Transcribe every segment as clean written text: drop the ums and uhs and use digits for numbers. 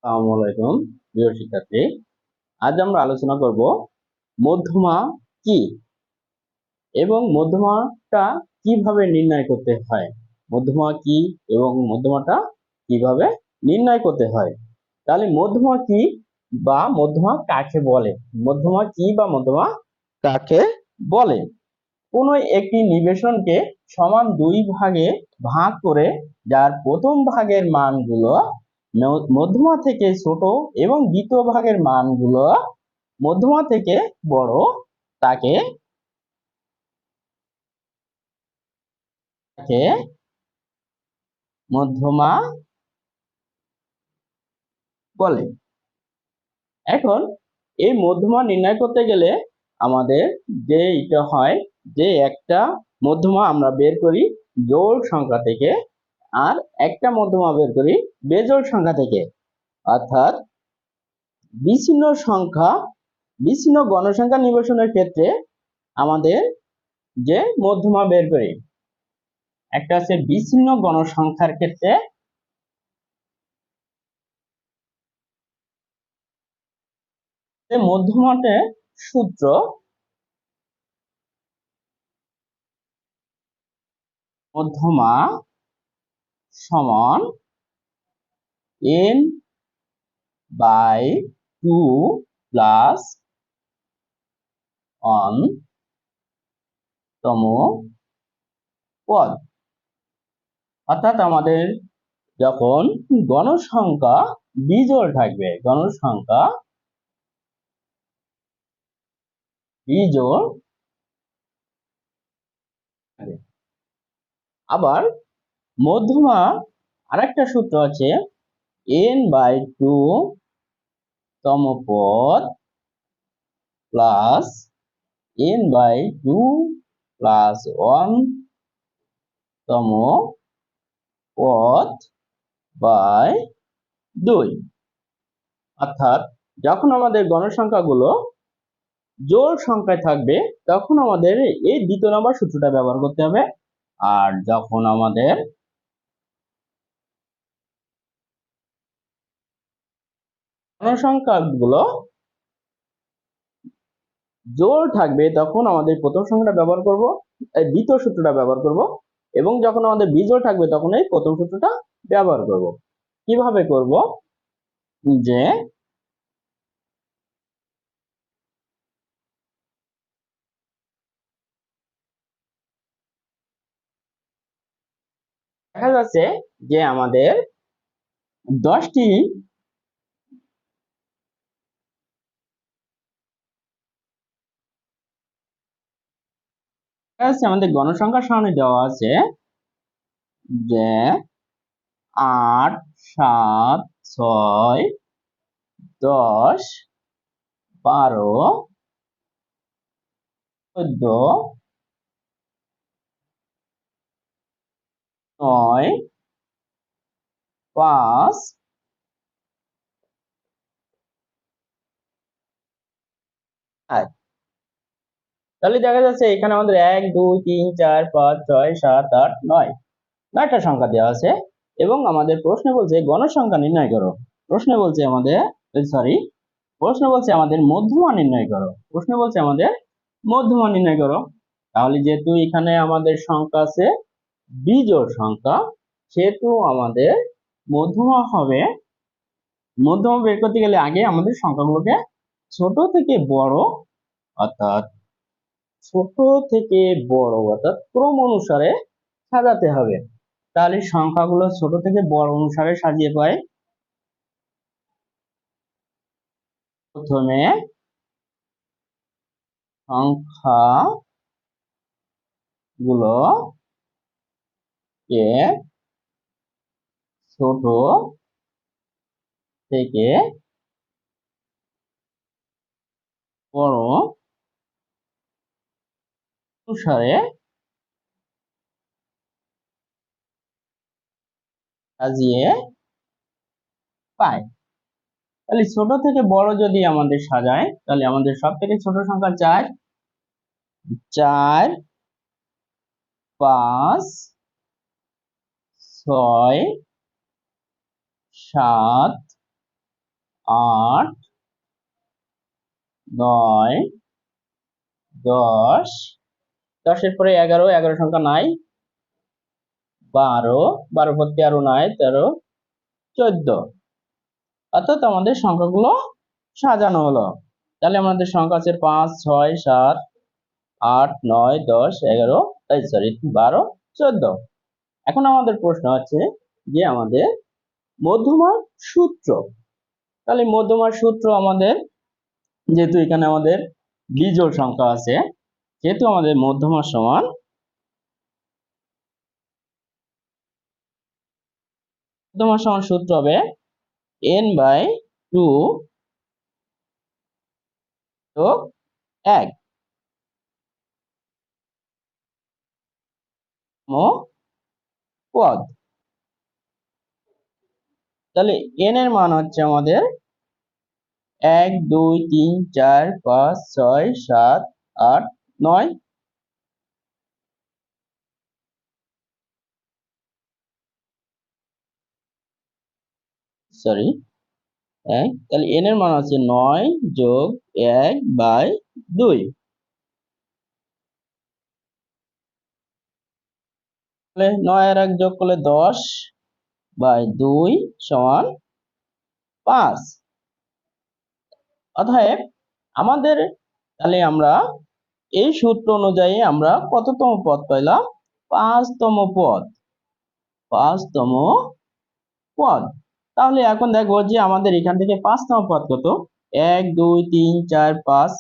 আসসালামু আলাইকুম প্রিয় শিক্ষার্থী। আজ আমরা আলোচনা করব মধ্যমা কি এবং মধ্যমাটা কিভাবে নির্ণয় করতে হয়। মধ্যমা কি এবং মধ্যমাটা কিভাবে নির্ণয় করতে হয়। তাহলে মধ্যমা কি বা মধ্যমা কাকে বলে? মধ্যমা কি বা মধ্যমা কাকে বলে? কোন একটি নিবেশনকে সমান দুই ভাগে ভাগ করে যার প্রথম ভাগের মানগুলো মধ্যমা থেকে ছোট এবং দ্বিতীয় ভাগের মানগুলো মধ্যমা থেকে বড় তাকে মধ্যমা বলে। এখন এই মধ্যমা নির্ণয় করতে গেলে আমাদের যে এটা হয় যে একটা মধ্যমা আমরা বের করি জোড় সংখ্যা থেকে আর একটা মধ্যমা বের করি বেজোড় সংখ্যা থেকে। অর্থাৎ বিচ্ছিন্ন গণসংখ্যা নির্বাচনের ক্ষেত্রে আমাদের যে মধ্যমা বের করি, একটা আছে বিচ্ছিন্ন গণসংখ্যার ক্ষেত্রে মধ্যমাতে সূত্র মধ্যমা সমান n বাই 2 প্লাস 1 তম পদ। অর্থাৎ আমাদের যখন গণসংখ্যা বিজোড় থাকবে, গণসংখ্যা বিজোড় থাকবে। আবার মধ্যমা আরেকটা সূত্র আছে n বাই 2 তম পদ প্লাস n বাই 2 প্লাস 1 তম পদ বাই 2। অর্থাৎ যখন আমাদের গণসংখ্যাগুলো জোড় সংখ্যায় থাকবে তখন আমাদের এই দ্বিতীয় নম্বর সূত্রটা ব্যবহার করতে হবে। আর যখন আমাদের গণসংখ্যাগুলো জোড় থাকবে তখন আমাদের প্রথম সংখ্যাটা ব্যবহার করব, দ্বিতীয় সূত্রটা ব্যবহার করব, এবং যখন আমাদের বিজোড় থাকবে তখন এই প্রথম সূত্রটা ব্যবহার করব। কিভাবে করব? যে দেখা যাচ্ছে যে আমাদের 10টি আমাদের গণসংখ্যা সারণী দেওয়া আছে যে 8 7 6 10 12 14 9 5 8। তাহলে দেখা যাচ্ছে এখানে আমাদের 1 2 3 4 5 6 7 8 9 9টা সংখ্যা দেওয়া আছে এবং আমাদের প্রশ্নে বলছে গণসংখ্যা নির্ণয় করো। প্রশ্নে বলছে আমাদের মধ্যমা নির্ণয় করো। প্রশ্নে বলছে আমাদের মধ্যমা নির্ণয় করো। তাহলে যেহেতু এখানে আমাদের সংখ্যা আছে বিজোড় সংখ্যা, সেহেতু আমাদের মধ্যমা হবে, মধ্যমা বের করতে গেলে আগে আমাদের সংখ্যাগুলোকে ছোট থেকে বড় অর্থাৎ ক্রম অনুসারে সাজাতে হবে। তাহলে সংখ্যাগুলো ছোট থেকে বড় অনুসারে সাজিয়ে পাই। প্রথমে সংখ্যাগুলো কে ছোট থেকে বড় অনুসারে সাজিয়ে পাই। তাহলে ছোট থেকে বড় যদি আমাদের সাজায় তাহলে আমাদের সব থেকে ছোট সংখ্যা 4, 4 5 6 7 8, 9, 10, 10-এর পরে 11, 11 সংখ্যা নাই, 12, 12 পর 13 নাই, 13, 14। অর্থাৎ আমাদের সংখ্যাগুলো সাজানো হলো। তাহলে আমাদের সংখ্যা আছে 5, 6, 7, 8, 9, 10, 11, 12, 14। এখন আমাদের প্রশ্ন আছে যে আমাদের মধ্যমার সূত্র। তাহলে মধ্যমার সূত্র আমাদের, যেহেতু এখানে আমাদের বিজোড় সংখ্যা আছে, যেহেতু আমাদের মধ্যমার সমান সূত্র হবে n/2 যোগ 1 পদ। তাহলে n এর মান হচ্ছে আমাদের 1, 2, 3, 4, 5, 6, 7, 8, 9। সরি, তাহলে n এর মান হচ্ছে 9 যোগ 1/2। তাহলে 9 আর 1 যোগ করলে 10/2 সমান 5। অতএব আমাদের, তাহলে আমরা এই সূত্র অনুযায়ী আমরা কততম পদ পাইলাম? 5তম পদ। 5তম পদ। তাহলে এখন দেখবো যে আমাদের এখান থেকে 5তম পদ কত? 1, 2, 3, 4, 5।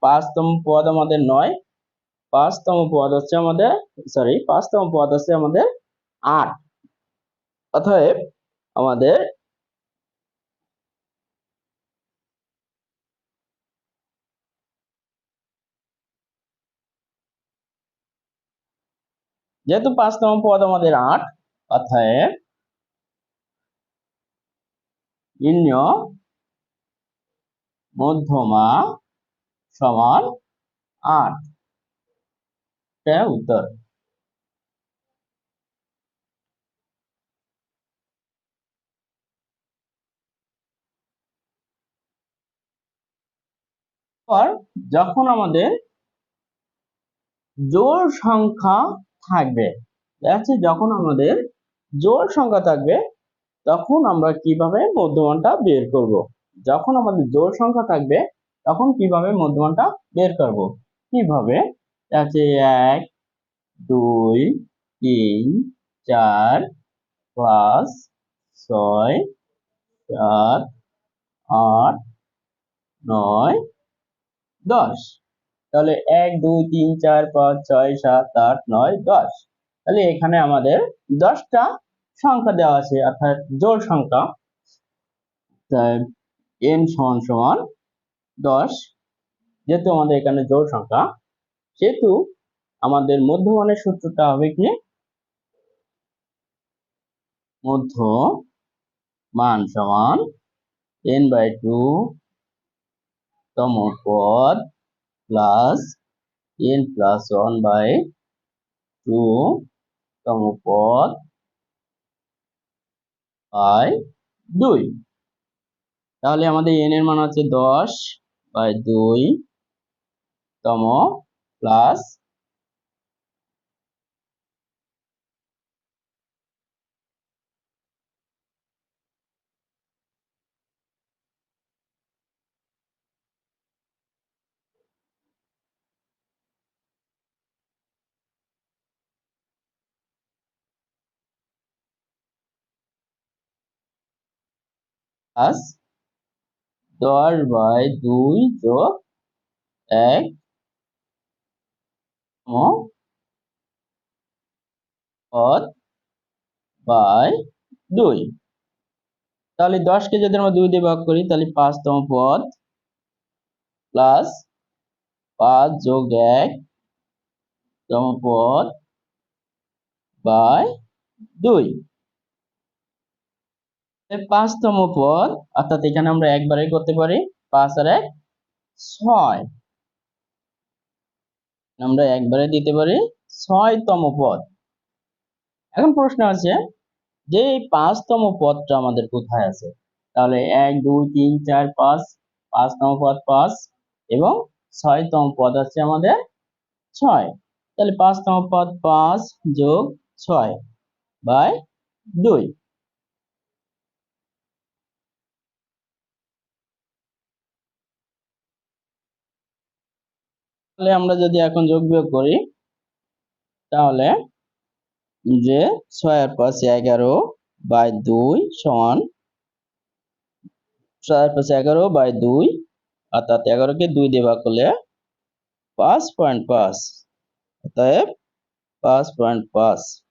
5তম পদ আমাদের 9। 5তম পদ হচ্ছে আমাদের, 5তম পদ হচ্ছে আমাদের 8। অতএব আমাদের যেহেতু 5তম পদ আমাদের 8, অতএব নির্ণয় মধ্যমা সমান 8। এটা উত্তর। যখন আমাদের জোড় সংখ্যা থাকবে, যখন আমাদের জোড় সংখ্যা থাকবে তখন আমরা কিভাবে মধ্যমানটা বের করব? যখন আমাদের জোড় সংখ্যা থাকবে তখন কিভাবে মধ্যমানটা বের করব? কিভাবে? 1, 2, 3, 4, 5, 6, 7, 8, 9, 10। তাহলে 1, 2, 3, 4, 5, 6, 7, 8, 9, 10। তাহলে এখানে আমাদের 10টা সংখ্যা দেওয়া আছে, অর্থাৎ জোড় সংখ্যা। n সমান সমান 10। যেহেতু আমাদের এখানে জোড় সংখ্যা, সেহেতু আমাদের মধ্যমানের সূত্রটা হবে কি? মধ্যমান সমান n/2 তম পদ প্লাস n + 1/2 তম পদ বাই 2। তাহলে আমাদের n এর মান হচ্ছে 10/2 তম প্লাস প্লাস 10/2 যোগ 1 তম পদ বাই 2। তাহলে 10কে যদি আমরা 2 দিয়ে ভাগ করি তাহলে 5তম পদ প্লাস 5 যোগ 1 তম পদ বাই 2। 5তম পদ, অর্থাৎ এখানে আমরা একবারে করতে পারি। 5 আর 1 6, আমরা একবারে দিতে পারি 6তম পদ। এখন প্রশ্ন আছে যে এই 5তম পদটা আমাদের কোথায় আছে? তাহলে 1 2 3 4 5, 5তম পদ 5 এবং 6তম পদ আছে আমাদের 6। তাহলে 5তম পদ 5 যোগ 6 বাই 2। তাহলে আমরা যদি এখন যোগ বিয়োগ করি তাহলে যে 6 আর 5 11 বাই 2 সমান 6 আর 5 11 বাই 2, অর্থাৎ 11কে 2 দিয়ে ভাগ করলে 5.5, অতএব 5.5।